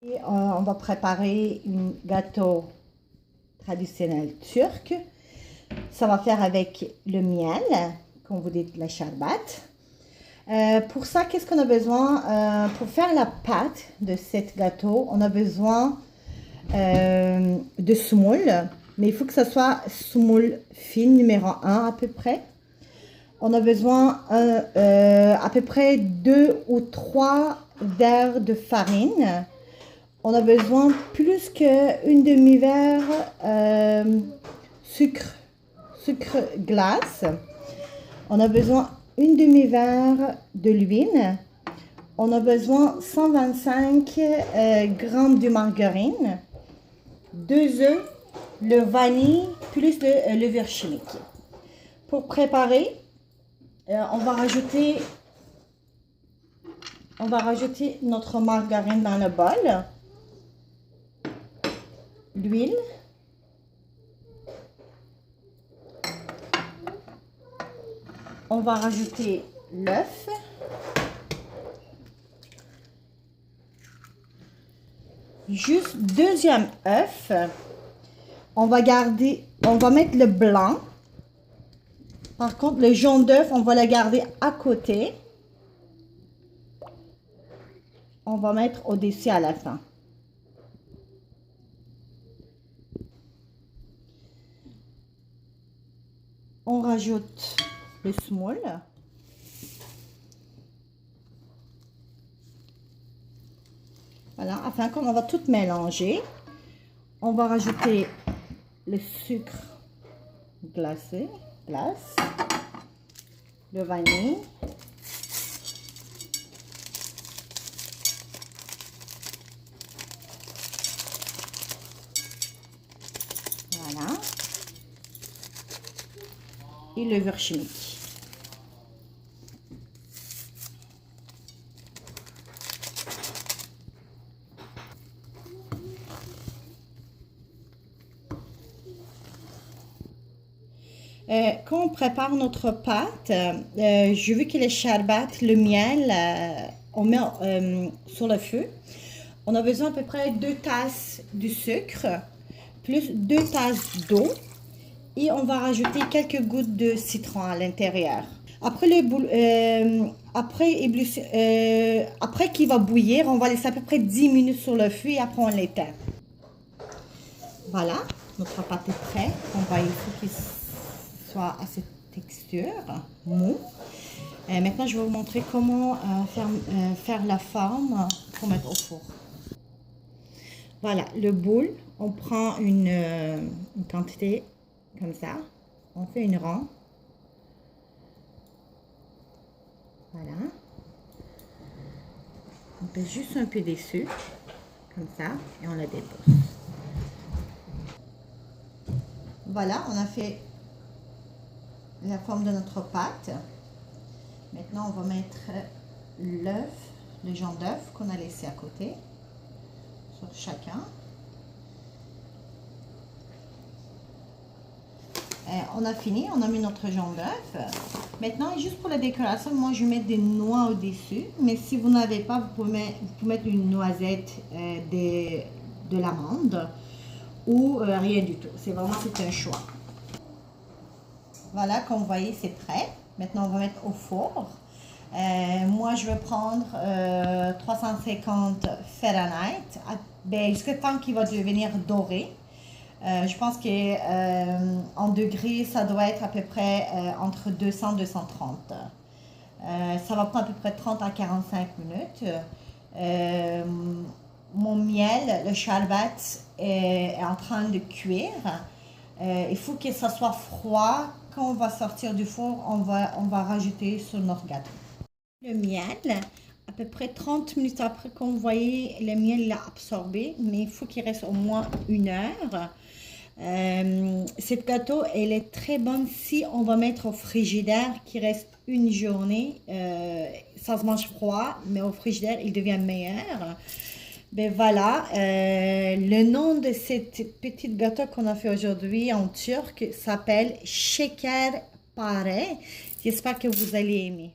Et on va préparer un gâteau traditionnel turc. Ça va faire avec le miel, comme vous dites, la charbat. Pour ça, qu'est-ce qu'on a besoin? Pour faire la pâte de ce gâteau, on a besoin de semoule, mais il faut que ça soit semoule fine, numéro 1 à peu près. On a besoin à peu près 2 ou 3 verres de farine. On a besoin plus qu'une demi-verre sucre glace. On a besoin une demi-verre de l'huile. On a besoin 125 grammes de margarine, 2 œufs, le vanille plus le levure chimique. Pour préparer, on va rajouter notre margarine dans le bol, l'huile, on va rajouter l'œuf, juste deuxième œuf, on va mettre le blanc. Par contre, le jaune d'œuf, on va le garder à côté. On va mettre au-dessus à la fin. On rajoute le semoule. Voilà, afin qu'on va tout mélanger. On va rajouter le sucre glace, le vanille, voilà, et le levure chimique. Quand on prépare notre pâte, je veux que les charbat, le miel, on met sur le feu. On a besoin à peu près 2 tasses de sucre, plus 2 tasses d'eau. Et on va rajouter quelques gouttes de citron à l'intérieur. Après qu'il va bouillir, on va laisser à peu près 10 minutes sur le feu et après on l'éteint. Voilà, notre pâte est prête. Il faut qu'il soit à cette texture mou. Maintenant, je vais vous montrer comment faire la forme pour mettre au four. Voilà, le boule, on prend une quantité comme ça. On fait une rang. Voilà. On pèse juste un peu dessus, comme ça, et on la dépose. Voilà, on a fait la forme de notre pâte. Maintenant, on va mettre l'œuf, le jaune d'œuf qu'on a laissé à côté, sur chacun. On a fini, on a mis notre jaune d'œuf. Maintenant, juste pour la décoration, moi je vais mettre des noix au-dessus. Mais si vous n'avez pas, vous pouvez mettre une noisette, de l'amande ou rien du tout. C'est un choix. Voilà, comme vous voyez, c'est prêt. Maintenant, on va mettre au four. Moi, je vais prendre 350 Fahrenheit, jusqu'à temps qu'il va devenir doré. Je pense qu'en degrés, ça doit être à peu près entre 200 et 230. Ça va prendre à peu près 30 à 45 minutes. Mon miel, le charbat, est en train de cuire. Il faut que ça soit froid. Quand on va sortir du four, on va rajouter sur notre gâteau. Le miel, à peu près 30 minutes après, comme vous voyez, le miel l'a absorbé, mais il faut qu'il reste au moins 1 heure. Cette gâteau, elle est très bonne si on va mettre au frigidaire, qui reste une journée. Ça se mange froid, mais au frigidaire, il devient meilleur. Ben voilà, le nom de cette petite gâteau qu'on a fait aujourd'hui en turc s'appelle Şeker Pare. J'espère que vous allez aimer.